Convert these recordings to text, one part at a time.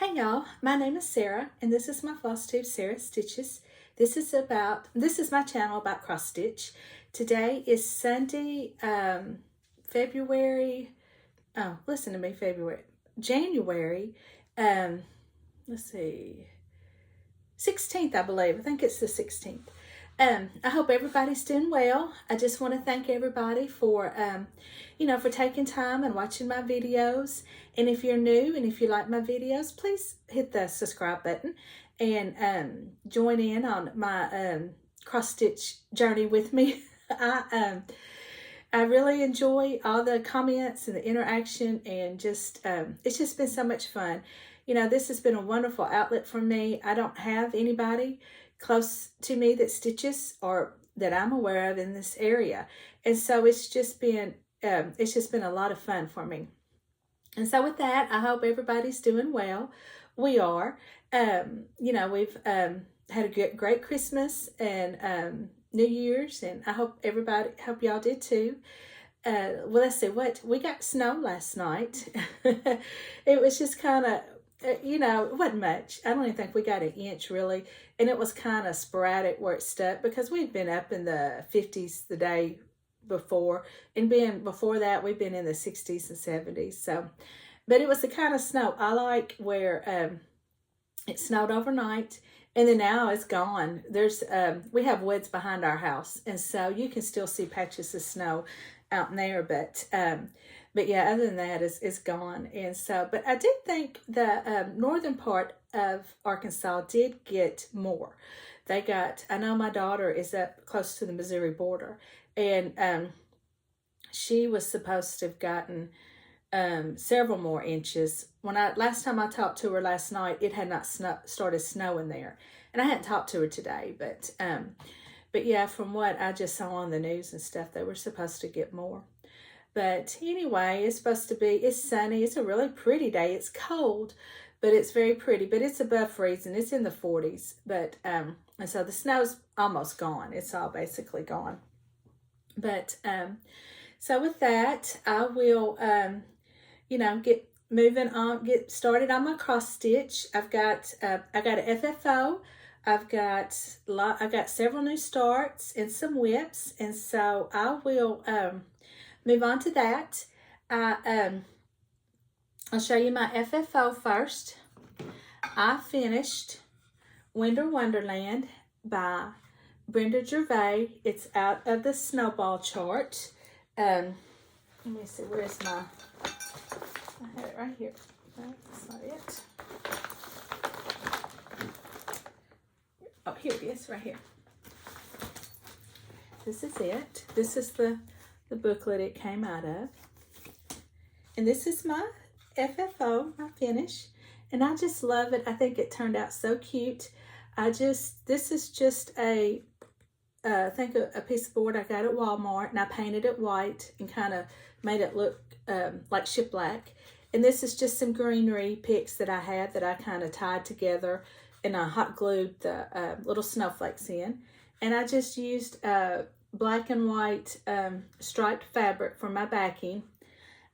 Hey y'all, my name is Sarah and this is my Flosstube Sarah Stitches. This is my channel about cross stitch. Today is Sunday, January, let's see, 16th, I believe. I think it's the 16th. I hope everybody's doing well. I just want to thank everybody for, for taking time and watching my videos. And if you're new and if you like my videos, please hit the subscribe button and join in on my cross stitch journey with me. I really enjoy all the comments and the interaction, and just it's just been so much fun. You know, this has been a wonderful outlet for me. I don't have anybody close to me that stitches or that I'm aware of in this area, and so it's just been a lot of fun for me. And so with that, I hope everybody's doing well. We are. We've had a great Christmas and New Year's, and I hope y'all did too. Well, let's see, we got snow last night. It was just kind of, it wasn't much. I don't even think we got an inch really. And it was kind of sporadic where it stuck, because we'd been up in the 50s the day before, and before that we've been in the 60s and 70s. So, but it was the kind of snow I like, where it snowed overnight and then now it's gone. There's we have woods behind our house, and so you can still see patches of snow out in there, but yeah, other than that, it's gone. And so, but I did think the northern part of Arkansas did get more. They got, I know my daughter is up close to the Missouri border, and she was supposed to have gotten several more inches. Last time I talked to her last night, it had not started snowing there, and I hadn't talked to her today, but yeah, from what I just saw on the news and stuff, they were supposed to get more. But anyway, it's sunny. It's a really pretty day. It's cold, but it's very pretty. But it's above freezing. It's in the 40s. But and so the snow's almost gone. It's all basically gone. But so with that, I will get moving on, get started on my cross stitch. I got an FFO. I've got several new starts and some whips, and so I will move on to that. I'll show you my FFO first. I finished Winter Wonderland by Brenda Gervais. It's out of the Snowball chart. Let me see, where's I had it right here. No, that's not it. Oh, here it is, right here. This is it. This is the booklet it came out of. And this is my FFO, my finish. And I just love it. I think it turned out so cute. This is just I think a piece of board I got at Walmart, and I painted it white and kind of made it look like shiplack. And this is just some greenery picks that I had that I kind of tied together, and I hot glued the little snowflakes in. And I just used black and white striped fabric for my backing.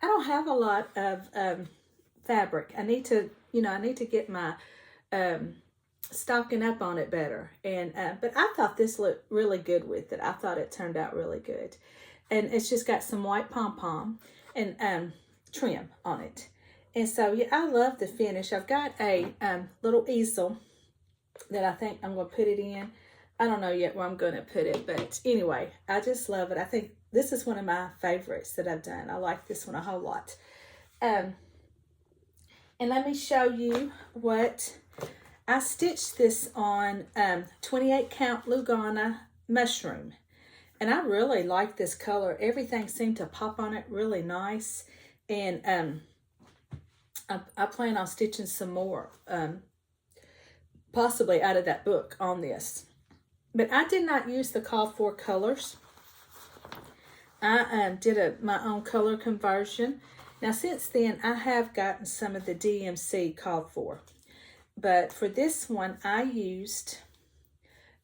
I don't have a lot of fabric. I need to get my stocking up on it better. And but I thought this looked really good with it. I thought it turned out really good. And it's just got some white pom-pom and trim on it. And so, yeah, I love the finish. I've got a little easel that I think I'm going to put it in. I don't know yet where I'm going to put it, but anyway, I just love it. I think this is one of my favorites that I've done. I like this one a whole lot. And let me show you what I stitched this on 28 count Lugana mushroom. And I really like this color. Everything seemed to pop on it really nice. And I plan on stitching some more, possibly out of that book on this. But I did not use the called for colors. I did my own color conversion. Now, since then, I have gotten some of the DMC called for. But for this one, I used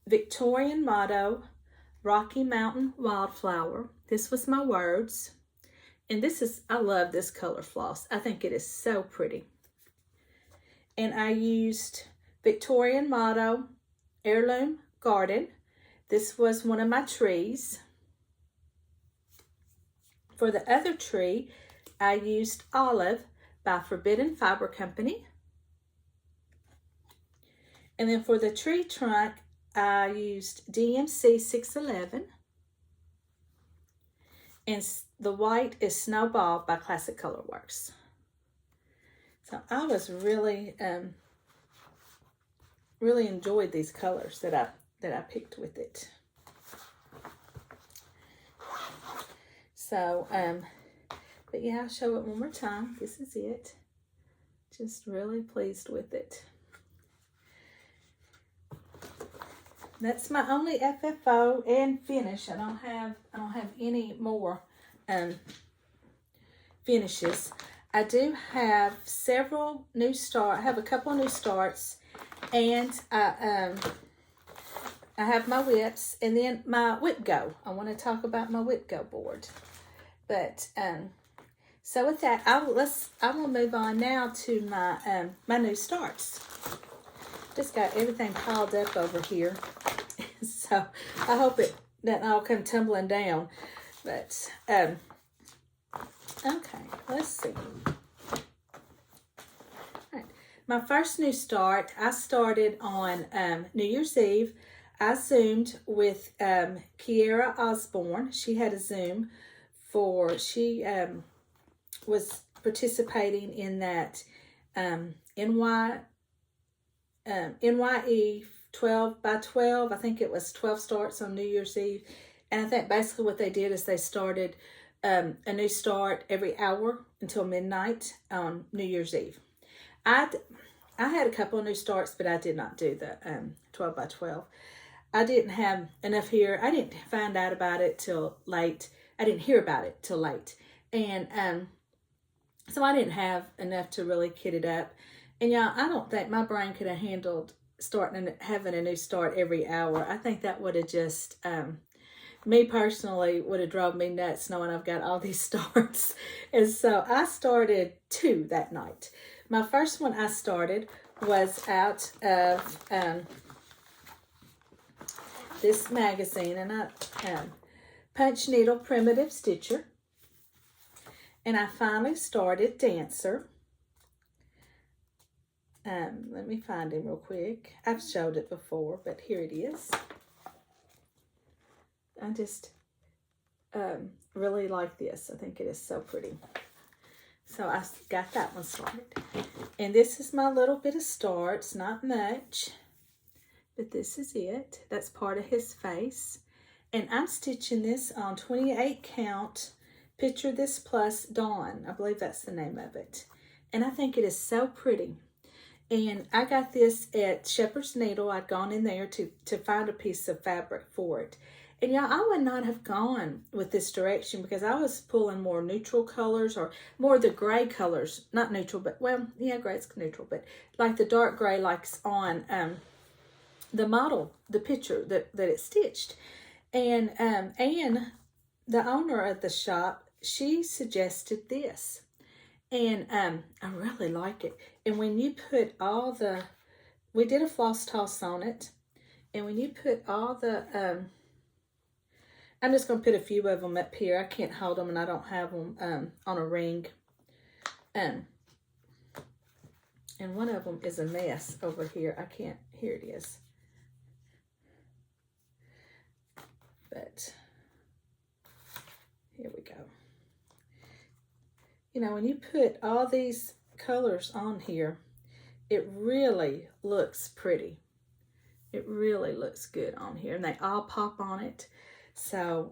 Victorian Motto Rocky Mountain Wildflower. This was my words. And I love this color floss. I think it is so pretty. and I used Victorian Motto Heirloom Garden. This was one of my trees. For the other tree, I used Olive by Forbidden Fiber Company. And then for the tree trunk, I used DMC 611. And the white is Snowball by Classic Colorworks. So I was really, really enjoyed these colors that I picked with it. So, but yeah, I'll show it one more time. This is it. Just really pleased with it. That's my only FFO and finish. I don't have any more finishes. I do have several new starts. I have a couple of new starts, and I have my whips, and then my Wipgo. I want to talk about my Wipgo board. But so with that, I will move on now to my my new starts. Just got everything piled up over here, so I hope it doesn't all come tumbling down. But okay, let's see. All right. My first new start, I started on New Year's Eve. I Zoomed with Kiera Osborne. She had a Zoom she was participating in that NYE 12 by 12. I think it was 12 starts on New Year's Eve. And I think basically what they did is they started a new start every hour until midnight on New Year's Eve. I had a couple of new starts, but I did not do the 12 by 12. I didn't have enough here. I didn't find out about it till late. I didn't hear about it till late. And so I didn't have enough to really kit it up. And y'all, I don't think my brain could have handled having a new start every hour. I think that would have just, me personally, would have drove me nuts knowing I've got all these starts. And so I started 2 that night. My first one I started was out of this magazine, and I Punch Needle Primitive Stitcher. And I finally started Dancer. Let me find him real quick. I've showed it before, but here it is. I just really like this. I think it is so pretty. So I got that one started. And this is my little bit of starts. Not much, but this is it. That's part of his face. And I'm stitching this on 28 count Picture This Plus Dawn. I believe that's the name of it. And I think it is so pretty. And I got this at Shepherd's Needle. I'd gone in there to find a piece of fabric for it. And y'all, I would not have gone with this direction because I was pulling more neutral colors or more of the gray colors. Not neutral, but, well, yeah, gray's neutral. But like the dark gray likes on the model, the picture that it stitched. And Anne, the owner of the shop, she suggested this. And I really like it. And when you put all the, we did a floss toss on it. And when you put all the, I'm just going to put a few of them up here. I can't hold them and I don't have them on a ring. And one of them is a mess over here. I can't, here it is. But here we go. You know, when you put all these colors on here, it really looks pretty. It really looks good on here. And they all pop on it. So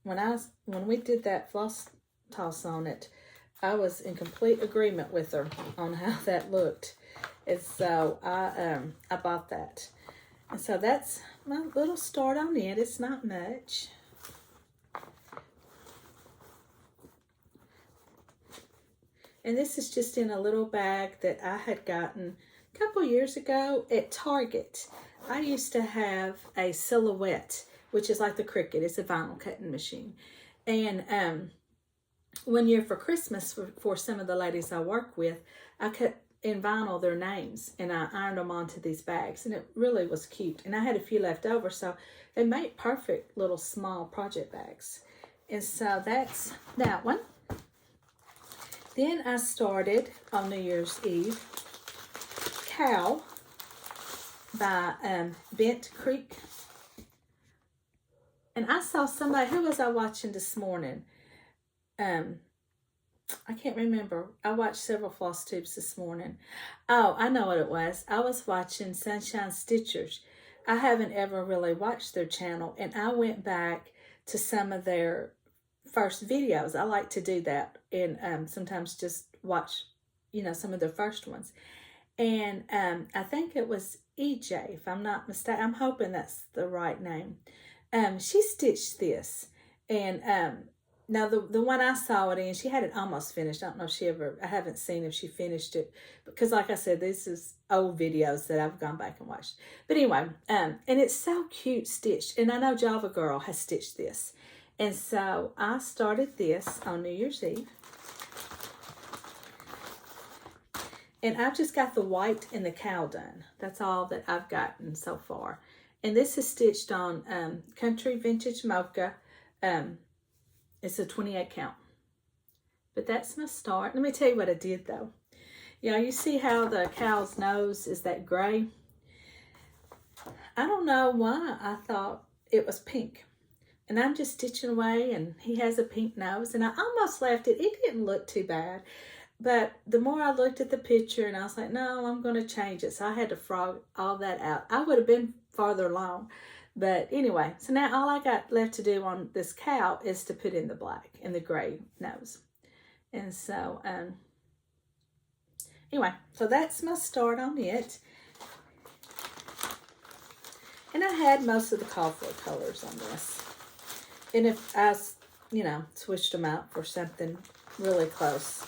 when we did that floss toss on it, I was in complete agreement with her on how that looked. And so I bought that. And so that's my little start on it. It's not much. And this is just in a little bag that I had gotten a couple years ago at Target. I used to have a Silhouette, which is like the Cricut. It's a vinyl cutting machine. And one year for Christmas, for some of the ladies I work with, I cut in vinyl their names, and I ironed them onto these bags, and it really was cute. And I had a few left over, so they make perfect little small project bags. And so that's that one. Then I started on New Year's Eve, Cow by Bent Creek. And I saw somebody, who was I watching this morning? I can't remember. I watched several Flosstubes this morning. Oh, I know what it was. I was watching Sunshine Stitchers. I haven't ever really watched their channel, and I went back to some of their first videos. I like to do that, and sometimes just watch, you know, some of their first ones. And I think it was EJ, if I'm not mistaken. I'm hoping that's the right name. She stitched this, and now the one I saw it in, she had it almost finished. I don't know if she ever, I haven't seen if she finished it, because like I said, this is old videos that I've gone back and watched. But anyway, and it's so cute stitched, and I know Java Girl has stitched this. And so I started this on New Year's Eve. And I've just got the white and the cow done. That's all that I've gotten so far. And this is stitched on Country Vintage Mocha. It's a 28 count. But that's my start. Let me tell you what I did though. You know, you see how the cow's nose is that gray? I don't know why I thought it was pink. And I'm just stitching away, and he has a pink nose, and I almost left it. It didn't look too bad. But the more I looked at the picture, and I was like, no, I'm going to change it. So I had to frog all that out. I would have been farther along. But anyway, so now all I got left to do on this cow is to put in the black and the gray nose. And so, anyway, so that's my start on it. And I had most of the call for colors on this. And if I, you know, switched them out for something really close.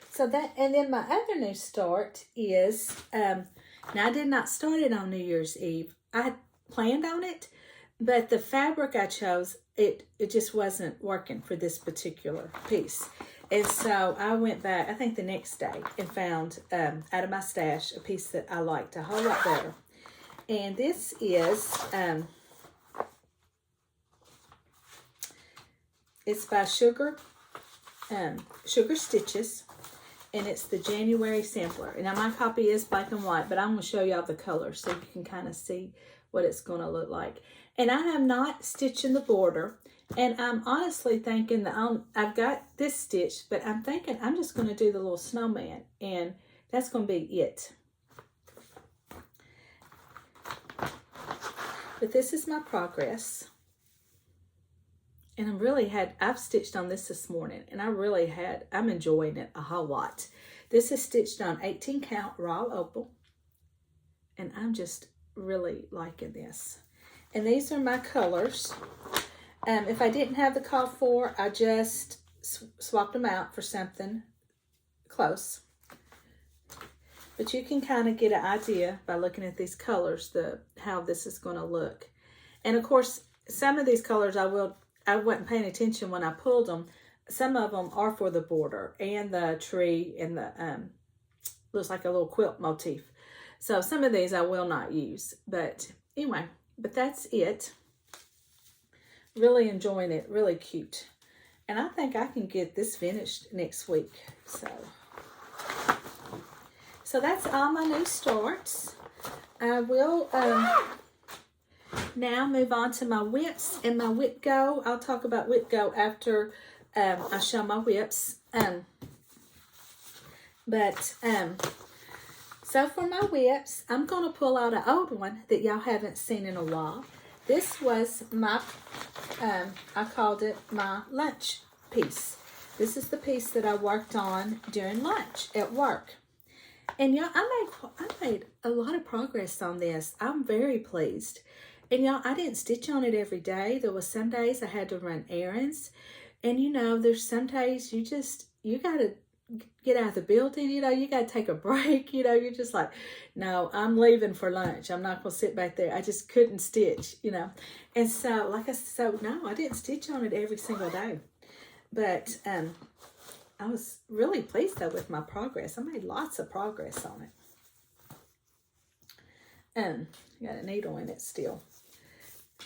So that, and then my other new start is, now I did not start it on New Year's Eve. I had planned on it, but the fabric I chose, it just wasn't working for this particular piece. And so I went back, I think the next day, and found out of my stash a piece that I liked a whole lot better. And this is, it's by Sugar Stitches, and it's the January sampler. And now my copy is black and white, but I'm going to show y'all the colors so you can kind of see what it's going to look like. And I am not stitching the border, and I'm honestly thinking that I've got this stitched, but I'm thinking I'm just going to do the little snowman, and that's going to be it. But this is my progress. And I've stitched on this morning, and I'm enjoying it a whole lot. This is stitched on 18 count raw opal, and I'm just really liking this. And these are my colors. If I didn't have the call for, I just swapped them out for something close. But you can kind of get an idea by looking at these colors, how this is going to look. And of course, some of these colors I wasn't paying attention when I pulled them. Some of them are for the border and the tree and the, looks like a little quilt motif. So some of these I will not use. But anyway, but that's it. Really enjoying it, really cute. And I think I can get this finished next week. So that's all my new starts. I will now move on to my whips and my Wipgo. I'll talk about Wipgo after I show my whips. So for my whips, I'm going to pull out an old one that y'all haven't seen in a while. This was my, I called it my lunch piece. This is the piece that I worked on during lunch at work. And y'all, I made a lot of progress on this. I'm very pleased. And y'all, I didn't stitch on it every day. There was some days I had to run errands. And you know, there's some days you got to get out of the building. You know, you got to take a break. You know, you're just like, no, I'm leaving for lunch. I'm not going to sit back there. I just couldn't stitch, you know. And so, like I said, no, I didn't stitch on it every single day. But I was really pleased though with my progress. I made lots of progress on it. Got a needle in it still.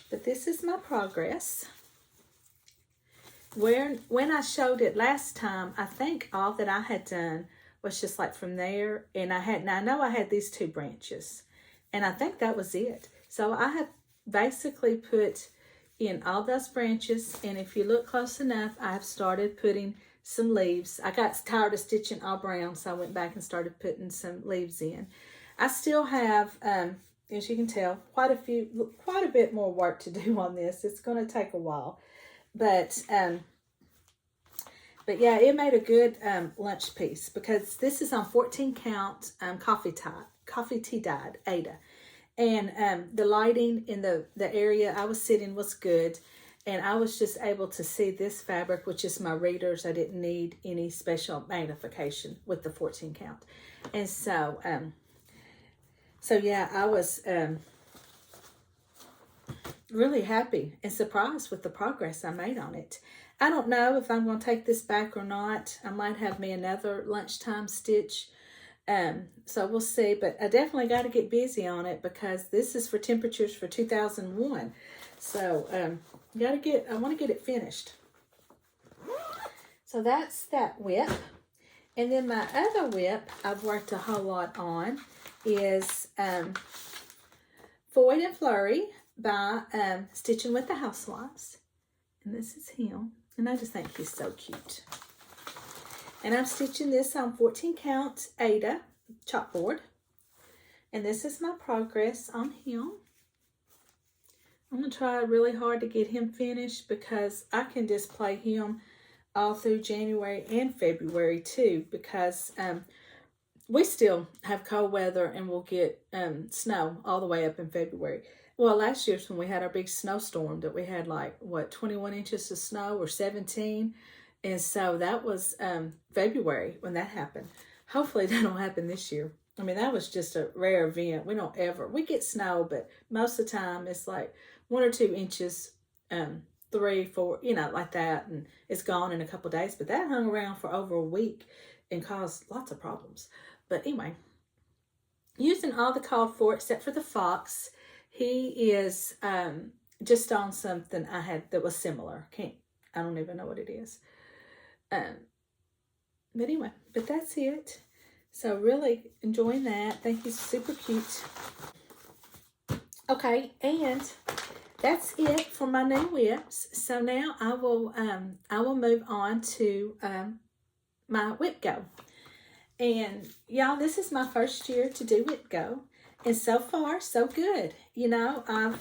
But this is my progress. When I showed it last time, I think all that I had done was just like from there, and I know I had these 2 branches, and I think that was it. So I have basically put in all those branches, and if you look close enough, I've started putting some leaves. I got tired of stitching all brown, so I went back and started putting some leaves in. I still have, as you can tell, quite a bit more work to do on this. It's going to take a while, but yeah, it made a good lunch piece, because this is on 14 count coffee tea dyed Ada. And the lighting in the area I was sitting was good. And I was just able to see this fabric, which is my readers. I didn't need any special magnification with the 14 count. And so, yeah, I was really happy and surprised with the progress I made on it. I don't know if I'm going to take this back or not. I might have me another lunchtime stitch. So we'll see, but I definitely got to get busy on it, because this is for temperatures for 2001. So, I want to get it finished. So that's that WIP. And then my other WIP I've worked a whole lot on is, Foyd and Flurry by, Stitching with the Housewives. And this is him. And I just think he's so cute. And I'm stitching this on 14 count Ada chalkboard. And this is my progress on him. I'm going to try really hard to get him finished, because I can display him all through January and February too, because we still have cold weather and we'll get snow all the way up in February. Well, last year's when we had our big snowstorm that we had 21 inches of snow, or 17. And so that was February when that happened. Hopefully that don't happen this year. I mean, that was just a rare event. We get snow, but most of the time it's 1 or 2 inches, 3, 4, like that. And it's gone in a couple of days. But that hung around for over a week and caused lots of problems. But anyway, using all the called for except for the fox. He is just on something I had that was similar. I don't even know what it is. But anyway, that's it. So really enjoying that. Think he's super cute. Okay, and that's it for my new WIPs. So now I will move on to my Wipgo. And y'all, this is my first year to do Wipgo. And so far, so good. I've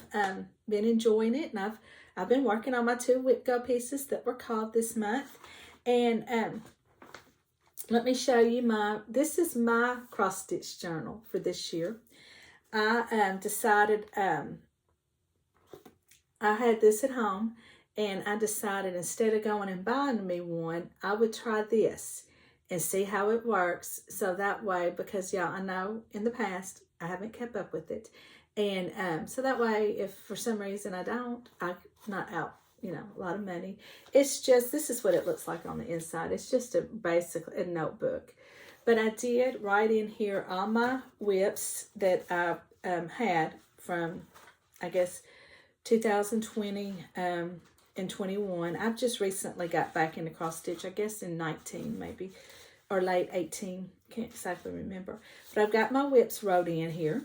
been enjoying it, and I've been working on my 2 Wipgo pieces that were called this month. And let me show you this is my cross stitch journal for this year. I decided, I had this at home, and I decided instead of going and buying me one, I would try this and see how it works. So that way, because y'all, I know in the past, I haven't kept up with it. And so that way, if for some reason I'm not out, a lot of money. It's just, this is what it looks like on the inside. It's just basically a notebook. But I did write in here all my WIPs that I had from, I guess, 2020 and 21. I've just recently got back into cross stitch, I guess in 19 maybe, or late 18. Can't exactly remember. But I've got my WIPs wrote in here.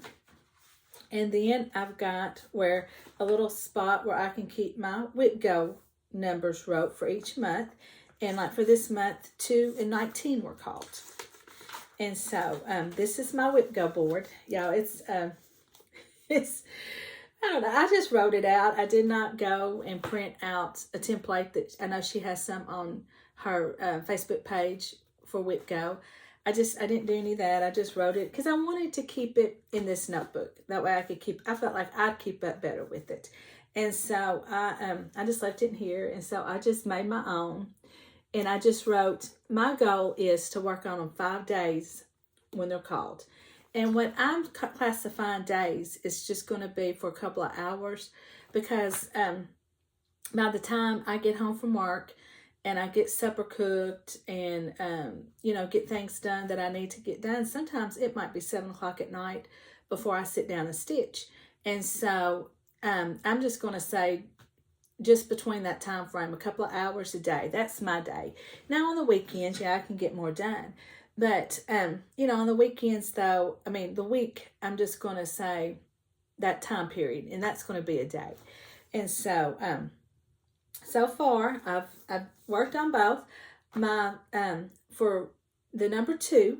And then I've got a little spot where I can keep my Wipgo numbers wrote for each month. And for this month, 2 and 19 were called. And so this is my Wipgo board. Y'all, it's I don't know. I just wrote it out. I did not go and print out a template that I know she has some on her Facebook page for Wipgo. I didn't do any of that. I just wrote it because I wanted to keep it in this notebook. That way I felt like I'd keep up better with it. And so I just left it in here. And so I just made my own. And I just wrote, my goal is to work on them 5 days when they're called. And when I'm classifying days, it's just going to be for a couple of hours, because by the time I get home from work and I get supper cooked and, you know, get things done that I need to get done. Sometimes it might be 7 o'clock at night before I sit down and stitch. And so I'm just going to say just between that time frame, a couple of hours a day. That's my day. Now on the weekends, yeah, I can get more done. But, you know, on the weekends though, I mean, the week, I'm just going to say that time period, and that's going to be a day. And so, so far, I've worked on both. My, for the number 2,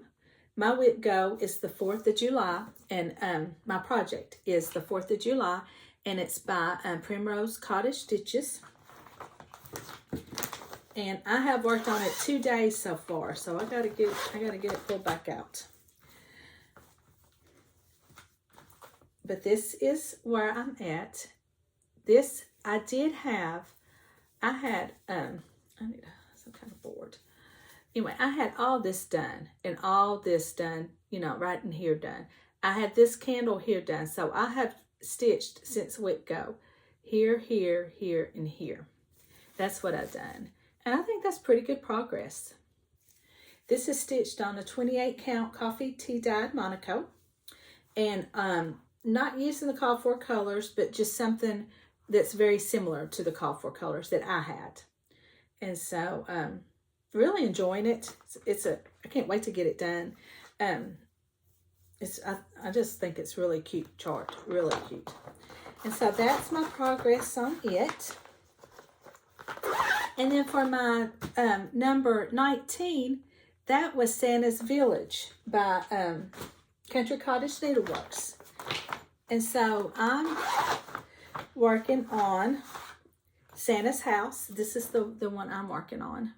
my Wipgo is the 4th of July, and my project is the 4th of July, and it's by Primrose Cottage Stitches. And I have worked on it 2 days so far, so I gotta get it pulled back out. But this is where I'm at. This I had I need some kind of board. Anyway, I had all this done and all this done, you know, right in here done. I had this candle here done, so I have stitched since Wipgo. Here, here, here, and here. That's what I've done. And I think that's pretty good progress. This is stitched on a 28 count coffee tea dyed Monaco. And not using the call for colors, but just something that's very similar to the call for colors that I had. And so, really enjoying it. I can't wait to get it done. I just think it's really cute chart, really cute. And so that's my progress on it. And then for my number 19, that was Santa's Village by Country Cottage Needleworks. And so I'm working on Santa's house. This is the one I'm working on.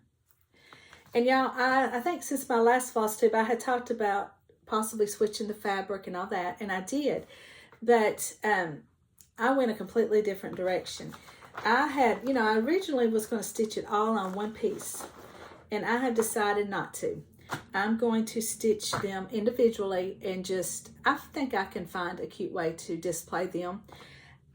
And y'all, I think since my last Flosstube, I had talked about possibly switching the fabric and all that, and I did. But I went a completely different direction. I had, you know, I originally was going to stitch it all on one piece, and I have decided not to. I'm going to stitch them individually and just, I think I can find a cute way to display them.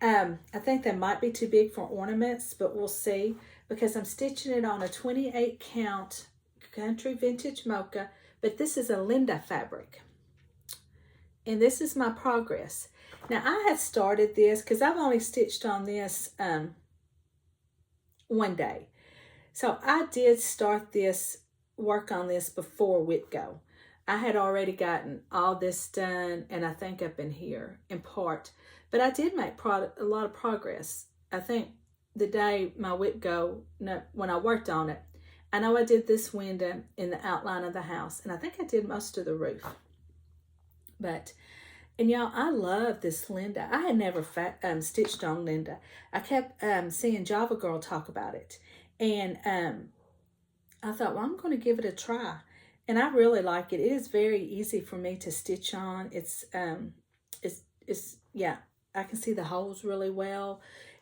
I think they might be too big for ornaments, but we'll see, because I'm stitching it on a 28 count Country Vintage Mocha, but this is a Linda fabric. And this is my progress. Now I had started this because I've only stitched on this one day. So I did start this, work on this before Wipgo. I had already gotten all this done, and I think up in here in part, but I did make a lot of progress. I think the day my Wipgo, when I worked on it, I know I did this window in the outline of the house, and I think I did most of the roof. But, and y'all, I love this Linda. I had never stitched on Linda. I kept seeing Java Girl talk about it, and I thought, well, I'm going to give it a try, and I really like it. It is very easy for me to stitch on. It's yeah, I can see the holes really well,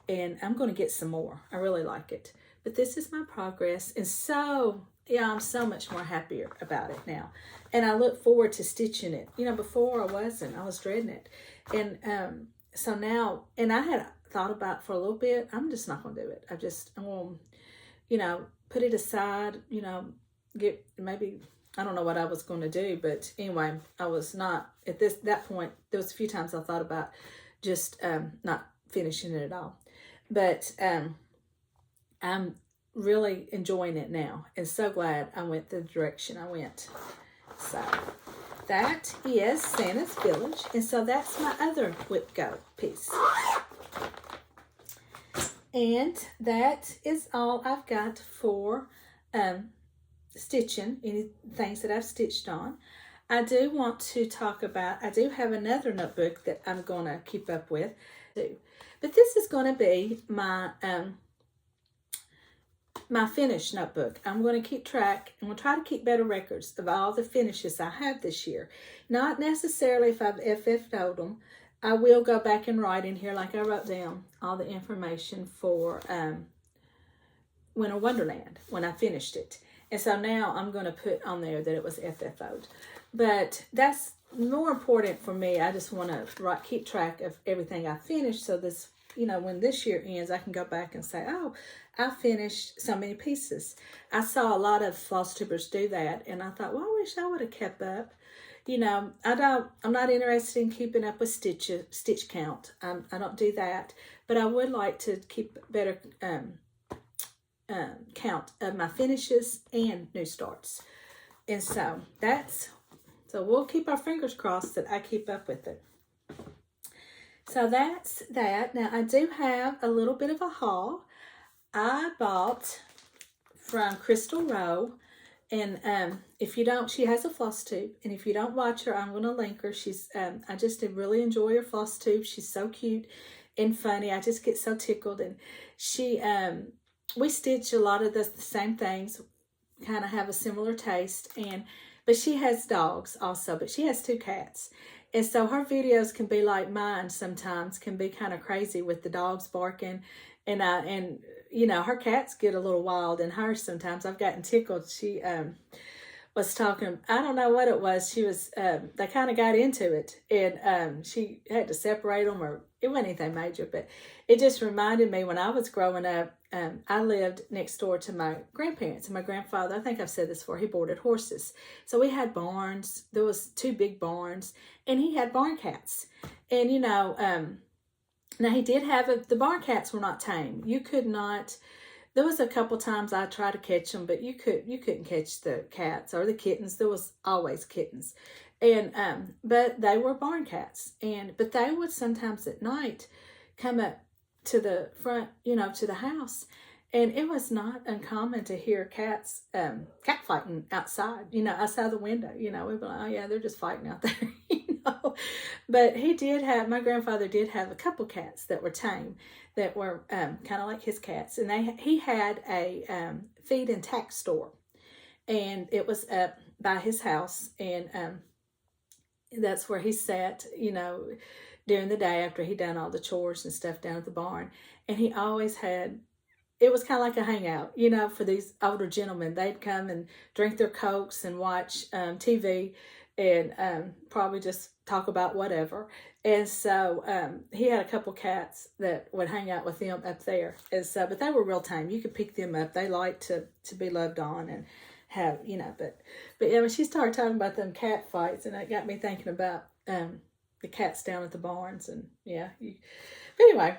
and I'm going to get some more. I really like it. But this is my progress, and so, yeah, I'm so much more happier about it now. And I look forward to stitching it. You know, before I wasn't. I was dreading it. And so now, and I had thought about for a little bit, I'm just not going to do it. I'm going to, you know, put it aside, you know, maybe, I don't know what I was going to do. But anyway, I was not, at that point, there was a few times I thought about just not finishing it at all. But I'm really enjoying it now, and so glad I went the direction I went. So that is Santa's Village, and so that's my other Wipgo piece. And that is all I've got for stitching, any things that I've stitched on. I do want to talk about, I do have another notebook that I'm going to keep up with too. But this is going to be my my finish notebook. I'm going to keep track. I'm going to try to keep better records of all the finishes I have this year. Not necessarily if I've FFO'd them. I will go back and write in here, like I wrote down all the information for Winter Wonderland when I finished it. And so now I'm going to put on there that it was FFO'd. But that's more important for me. I just want to keep track of everything I finished, so this you know, when this year ends, I can go back and say, oh, I finished so many pieces. I saw a lot of Flosstubers do that, and I thought, well, I wish I would have kept up. You know, I'm not interested in keeping up with stitch count. I don't do that, but I would like to keep better count of my finishes and new starts. And so we'll keep our fingers crossed that I keep up with it. So that's that. Now I do have a little bit of a haul. I bought from Crystal Rowe, and if you don't, she has a Flosstube, and if you don't watch her, I'm going to link her. She's I just really enjoy her Flosstube. She's so cute and funny. I just get so tickled, and she we stitch a lot of the same things, kind of have a similar taste, but she has dogs also, but she has 2 cats. And so her videos can be like mine sometimes, can be kind of crazy with the dogs barking. And you know, her cats get a little wild, and hers sometimes. I've gotten tickled. She was talking, I don't know what it was. She was, they kind of got into it, and she had to separate them, or it wasn't anything major, but it just reminded me when I was growing up, I lived next door to my grandparents, and my grandfather, I think I've said this before, he boarded horses. So we had barns. There was 2 big barns, and he had barn cats. And, you know, now he did have, the barn cats were not tame. You could not, there was a couple times I tried to catch them, but you couldn't catch the cats or the kittens. There was always kittens. And, but they were barn cats. But they would sometimes at night come up to the front, you know, to the house. And it was not uncommon to hear cats, cat fighting outside, you know, outside the window. You know, we'd be like, oh yeah, they're just fighting out there, you know. But my grandfather did have a couple cats that were tame, that were kind of like his cats. And he had a feed and tack store. And it was up by his house. And that's where he sat, you know, during the day after he'd done all the chores and stuff down at the barn. And he always had, it was kind of like a hangout, you know, for these older gentlemen. They'd come and drink their Cokes and watch TV and probably just talk about whatever. And so he had a couple cats that would hang out with them up there. And so, but they were real tame. You could pick them up. They liked to be loved on and have, you know, but yeah, when she started talking about them cat fights, and it got me thinking about the cats down at the barns. And yeah, but anyway,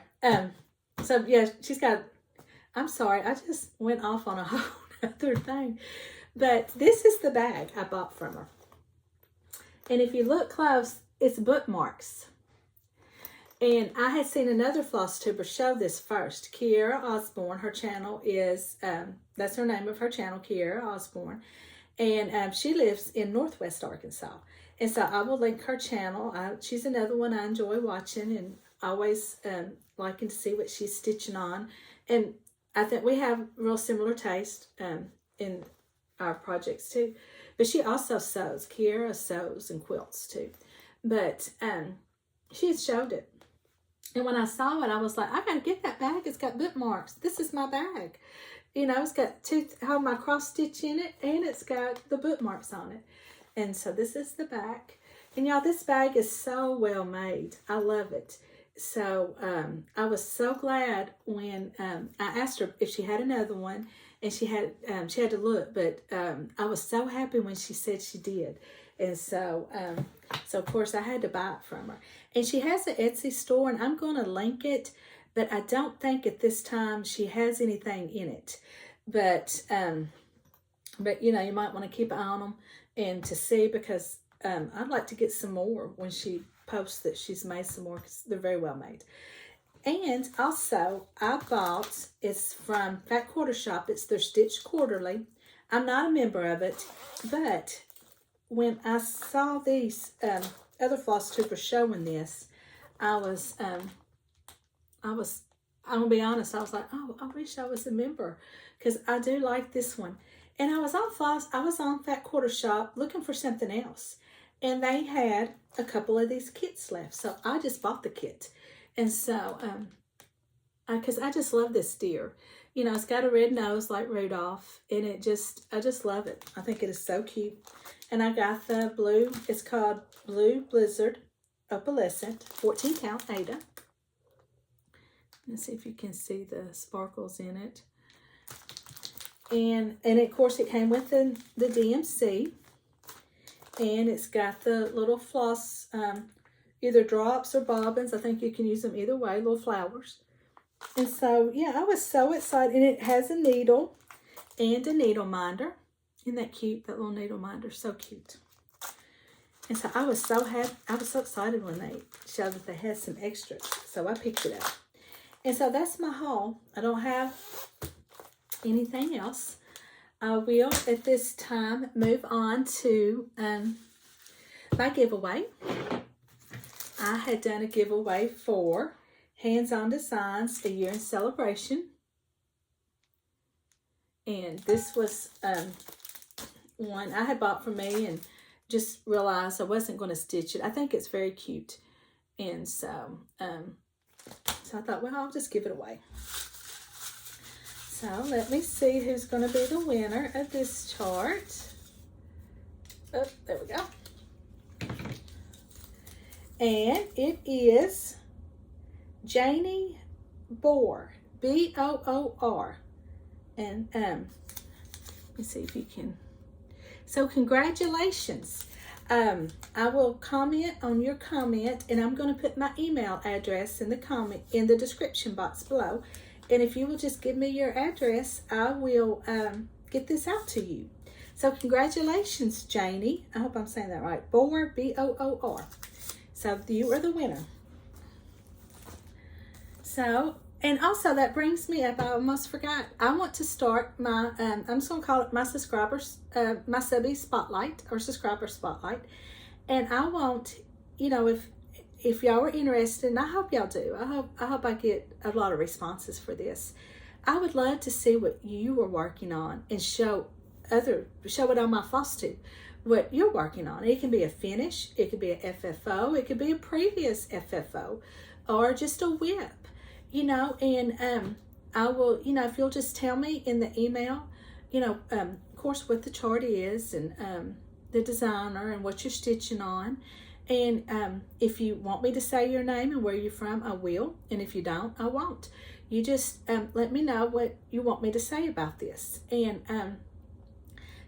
so yeah, she's got, I'm sorry, I just went off on a whole other thing. But this is the bag I bought from her. And if you look close, it's bookmarks. And I had seen another Flosstuber show this first. Kiera Osborne, her channel is, that's her name of her channel, Kiera Osborne. And she lives in Northwest Arkansas. And so I will link her channel. She's another one I enjoy watching, and always liking to see what she's stitching on. And I think we have real similar taste in our projects too. But she also sews. Kiera sews and quilts too. But she had showed it. And when I saw it, I was like, I got to get that bag. It's got bookmarks. This is my bag. You know, it's got my cross stitch in it, and it's got the bookmarks on it. And so this is the back. And y'all, this bag is so well made. I love it. So I was so glad when I asked her if she had another one, and she had to look, but I was so happy when she said she did. And so of course I had to buy it from her. And she has an Etsy store, and I'm going to link it, but I don't think at this time she has anything in it. But you know, you might want to keep an eye on them and to see, because I'd like to get some more when she posts that she's made some more, because they're very well made. And also I bought, it's from Fat Quarter Shop, it's their Stitch Quarterly. I'm not a member of it, but when I saw these other Flosstubers showing this, I'm gonna be honest, I was like, oh, I wish I was a member, because I do like this one. And I was on Fat Quarter Shop looking for something else, and they had a couple of these kits left, so I just bought the kit. And so, because I just love this deer. You know, it's got a red nose like Rudolph, and I just love it. I think it is so cute. And I got the blue, it's called Blue Blizzard Opalescent, 14 count Ada. Let's see if you can see the sparkles in it. And of course it came with the DMC. And it's got the little floss, either drops or bobbins. I think you can use them either way, little flowers. And so, yeah, I was so excited. And it has a needle and a needle minder. Isn't that cute? That little needle minder, so cute. And so I was so happy. I was so excited when they showed that they had some extras. So I picked it up. And so that's my haul. I don't have anything else. I will at this time move on to my giveaway. I had done a giveaway for Hands-On Designs, a year in celebration. And this was one I had bought for me and just realized I wasn't going to stitch it. I think it's very cute. And so, so I thought, well, I'll just give it away. So let me see who's going to be the winner of this chart. Oh, there we go. And it is Janie Boor, B-O-O-R. And let me see if you can. So congratulations. I will comment on your comment, and I'm going to put my email address in the comment in the description box below. And if you will just give me your address, I will get this out to you. So congratulations, Janie. I hope I'm saying that right. Boor, B-O-O-R. So you are the winner. So, and also that brings me up, I almost forgot. I want to start my, I'm just going to call it my subscribers, my Subbie Spotlight or Subscriber Spotlight. And I want, you know, if y'all are interested, and I hope y'all do, I hope I get a lot of responses for this. I would love to see what you are working on and show it on my Flosstube, what you're working on. It can be a finish, it could be a FFO, it could be a previous FFO, or just a whip, you know, and I will, you know, if you'll just tell me in the email, you know, of course what the chart is, and the designer and what you're stitching on. And if you want me to say your name and where you're from, I will. And if you don't, I won't. You just let me know what you want me to say about this. And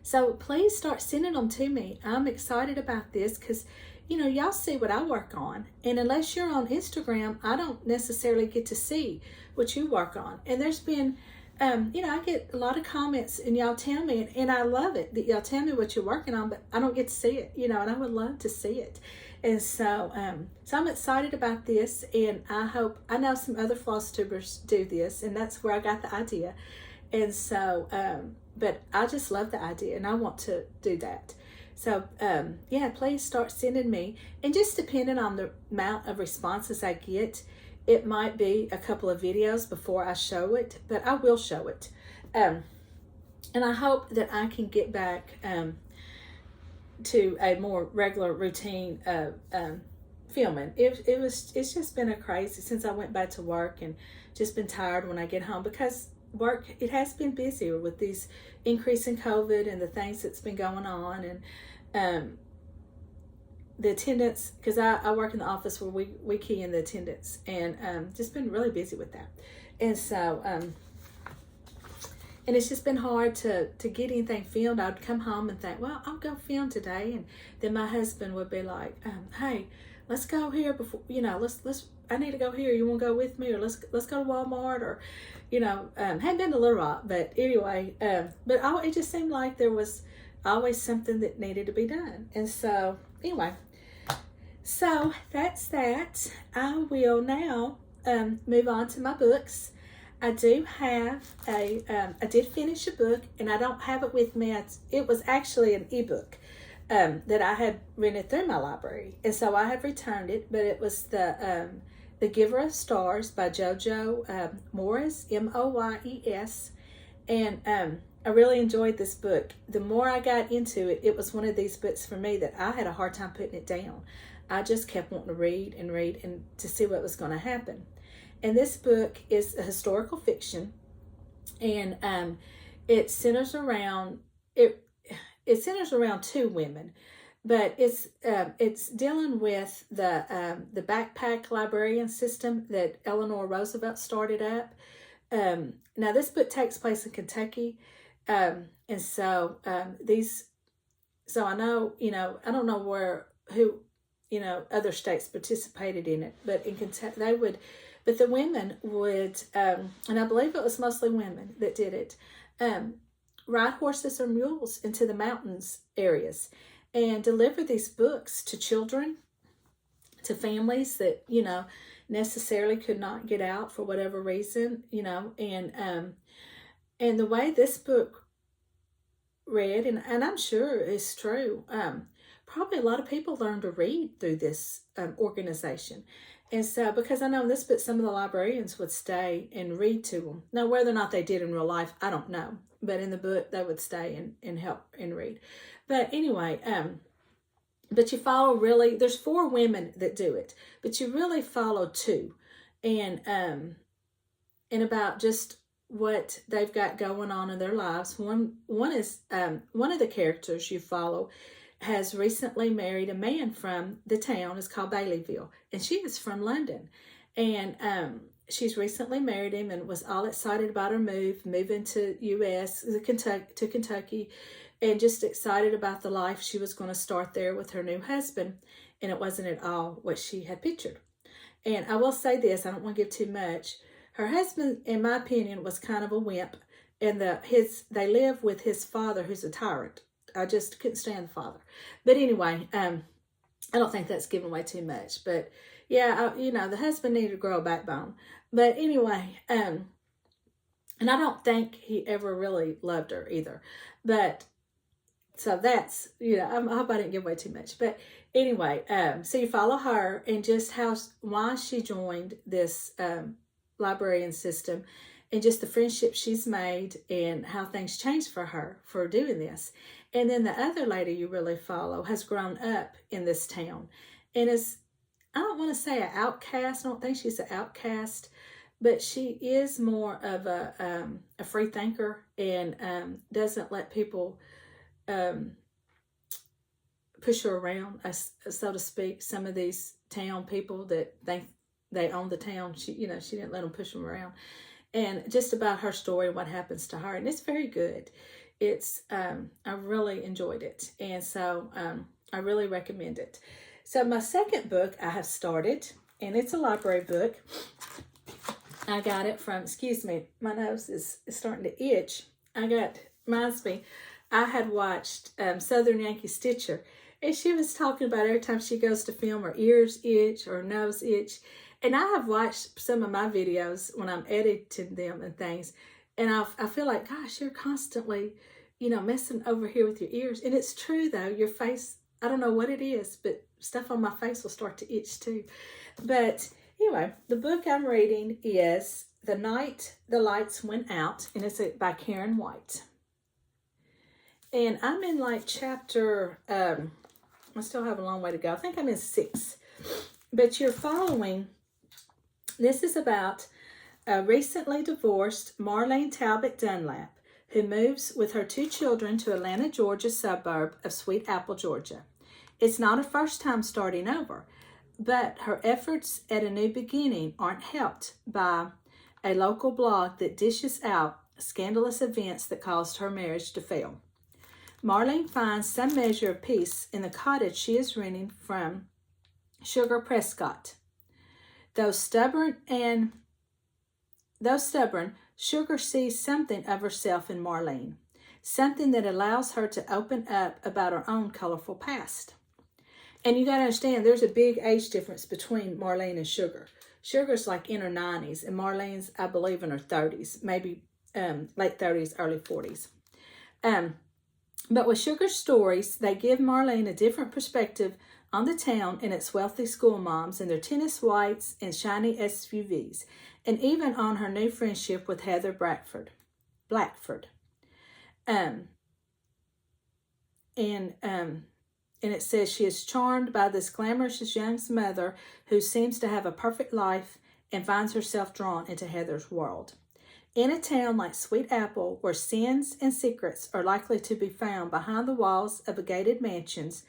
so please start sending them to me. I'm excited about this because, you know, y'all see what I work on. And unless you're on Instagram, I don't necessarily get to see what you work on. And there's been, you know, I get a lot of comments and y'all tell me, and I love it that y'all tell me what you're working on, but I don't get to see it, you know, and I would love to see it. And so, so I'm excited about this, and I know some other Flosstubers do this, and that's where I got the idea. And so, but I just love the idea, and I want to do that. So, yeah, please start sending me, and just depending on the amount of responses I get, it might be a couple of videos before I show it, but I will show it. And I hope that I can get back to a more regular routine of filming. It's just been a crazy since I went back to work, and just been tired when I get home, because work, it has been busier with these increase in COVID and the things that's been going on, and the attendance, because I work in the office where we key in the attendance, and just been really busy with that. And so and it's just been hard to get anything filmed. I'd come home and think, well, I'll go film today, and then my husband would be like, hey, let's go here before, you know, I need to go here. You want to go with me, or let's go to Walmart, or, you know, hadn't been to Little Rock, but anyway, but it just seemed like there was always something that needed to be done. And so anyway, so that's that. I will now move on to my books. I do have I did finish a book, and I don't have it with me. It was actually an ebook that I had rented through my library, and so I have returned it. But it was the Giver of Stars by JoJo Morris, M-O-Y-E-S, and I really enjoyed this book. The more I got into it, it was one of these books for me that I had a hard time putting it down. I just kept wanting to read and to see what was going to happen. And this book is a historical fiction, and it centers around two women. but it's dealing with the backpack librarian system that Eleanor Roosevelt started up. Now this book takes place in Kentucky, and so so I know, I don't know who, other states participated in it, but in Kentucky but the women would, and I believe it was mostly women that did it, ride horses or mules into the mountains areas and deliver these books to children, to families that, necessarily could not get out for whatever reason, and the way this book read, and I'm sure it's true, probably a lot of people learned to read through this organization. And so, because I know in this book, some of the librarians would stay and read to them. Now, whether or not they did in real life, I don't know. But in the book, they would stay and help and read. But anyway, but you follow really, there's 4 women that do it, but you really follow 2. And about just what they've got going on in their lives. One is, one of the characters you follow has recently married a man from the town. It's called Baileyville, and she is from London. And she's recently married him and was all excited about her moving to U.S., to Kentucky, and just excited about the life she was going to start there with her new husband. And it wasn't at all what she had pictured. And I will say this, I don't want to give too much. Her husband, in my opinion, was kind of a wimp, and they live with his father, who's a tyrant. I just couldn't stand the father. But anyway, I don't think that's giving away too much. But yeah, the husband needed to grow a backbone. But anyway, and I don't think he ever really loved her either. But so that's, I hope I didn't give away too much. But anyway, so you follow her and just why she joined this librarian system, and just the friendship she's made and how things changed for her for doing this. And then the other lady you really follow has grown up in this town and is, I don't want to say an outcast. I don't think she's an outcast, but she is more of a free thinker and doesn't let people push her around, so to speak. Some of these town people that think they own the town, she didn't let them push them around. And just about her story and what happens to her. And it's very good. It's, I really enjoyed it. And so I really recommend it. So my second book I have started, and it's a library book. I got it from, excuse me, my nose is starting to itch. Reminds me, I had watched Southern Yankee Stitcher, and she was talking about every time she goes to film, her ears itch or nose itch. And I have watched some of my videos when I'm editing them and things, and I feel like, gosh, you're constantly, messing over here with your ears. And it's true, though. Your face, I don't know what it is, but stuff on my face will start to itch, too. But anyway, the book I'm reading is The Night the Lights Went Out, and it's by Karen White. And I'm in, chapter, I still have a long way to go. I think I'm in 6. But you're following... This is about a recently divorced Marlene Talbot Dunlap, who moves with her 2 children to Atlanta, Georgia suburb of Sweet Apple, Georgia. It's not her first time starting over, but her efforts at a new beginning aren't helped by a local blog that dishes out scandalous events that caused her marriage to fail. Marlene finds some measure of peace in the cottage she is renting from Sugar Prescott. Though stubborn, Sugar sees something of herself in Marlene, something that allows her to open up about her own colorful past. And you got to understand, there's a big age difference between Marlene and Sugar. Sugar's in her 90s, and Marlene's, I believe, in her 30s, maybe late 30s, early 40s. But with Sugar's stories, they give Marlene a different perspective on the town and its wealthy school moms and their tennis whites and shiny SUVs, and even on her new friendship with Heather Blackford. And it says she is charmed by this glamorous young mother who seems to have a perfect life and finds herself drawn into Heather's world. In a town like Sweet Apple, where sins and secrets are likely to be found behind the walls of gated mansions,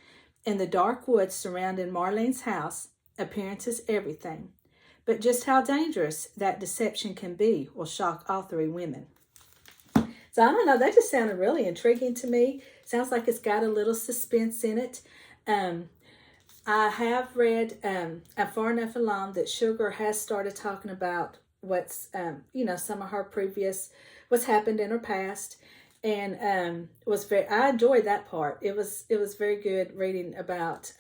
In the dark woods surrounding Marlene's house, appearance is everything. But just how dangerous that deception can be will shock all three women. So I don't know, that just sounded really intriguing to me. Sounds like it's got a little suspense in it. I have read far enough along that Sugar has started talking about what's, some of her previous, what's happened in her past. And I enjoyed that part. It was very good reading about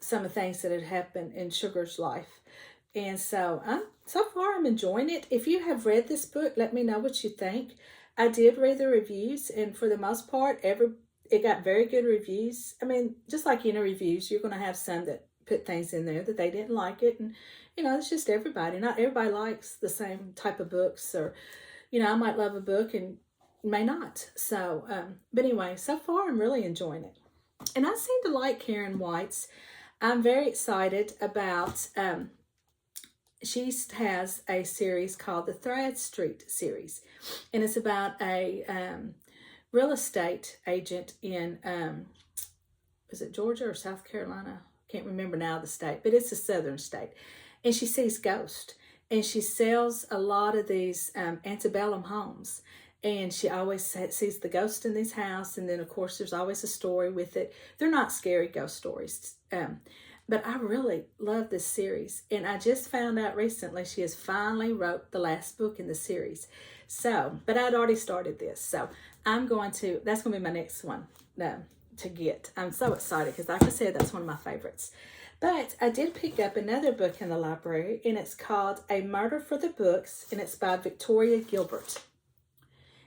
some of the things that had happened in Sugar's life. And so far I'm enjoying it. If you have read this book, let me know what you think. I did read the reviews, and for the most part, it got very good reviews. I mean, just like reviews, you're going to have some that put things in there that they didn't like it. And, it's just everybody. Not everybody likes the same type of books, or, I might love a book and may not. So, but anyway, so far I'm really enjoying it. And I seem to like Karen White's. I'm very excited about, she has a series called the Thread Street series. And it's about a real estate agent in, is it Georgia or South Carolina? Can't remember now the state, but it's a southern state. And she sees ghosts. And she sells a lot of these antebellum homes. And she always sees the ghost in this house. And then, of course, there's always a story with it. They're not scary ghost stories. But I really love this series. And I just found out recently she has finally wrote the last book in the series. So, but I'd already started this. So that's going to be my next one to get. I'm so excited because, like I said, that's one of my favorites. But I did pick up another book in the library, and it's called A Murder for the Books, and it's by Victoria Gilbert.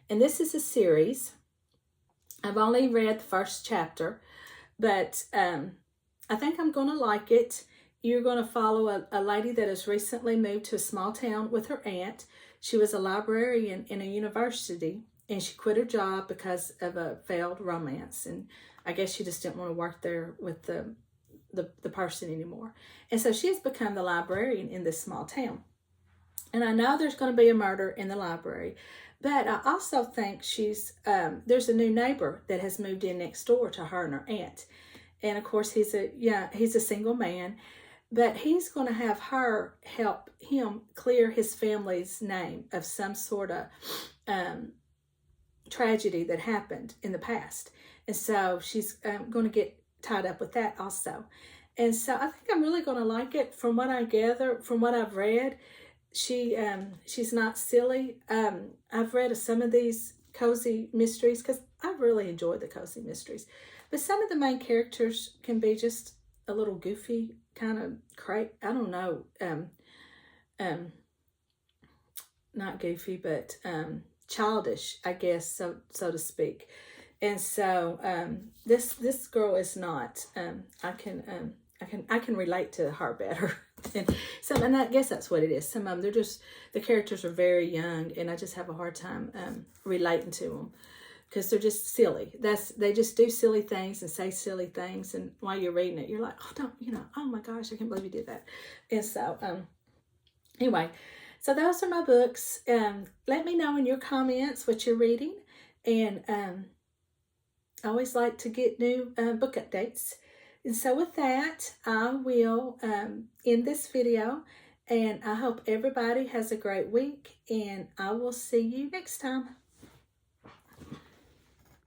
And this is a series. I've only read the first chapter, but I think I'm going to like it. You're going to follow a lady that has recently moved to a small town with her aunt. She was a librarian in a university, and she quit her job because of a failed romance. And I guess she just didn't want to work there with the person anymore. And so she has become the librarian in this small town. And I know there's going to be a murder in the library, but I also think there's a new neighbor that has moved in next door to her and her aunt. And of course, he's a single man, but he's going to have her help him clear his family's name of some sort of tragedy that happened in the past. And so she's going to get tied up with that also. And so I think I'm really going to like it. From what I gather, from what I've read, she's not silly. I've read some of these cozy mysteries because I really enjoy the cozy mysteries. But some of the main characters can be just a little goofy, kind of I don't know, not goofy, but childish, I guess, so to speak. And so this girl is not. I can relate to her better. And I guess that's what it is. Some of them, the characters are very young, and I just have a hard time relating to them. Because they're just silly. They just do silly things and say silly things, and while you're reading it, you're like, oh my gosh, I can't believe you did that. And so, anyway, so those are my books. Let me know in your comments what you're reading, and I always like to get new book updates. And so with that, I will end this video, and I hope everybody has a great week, and I will see you next time.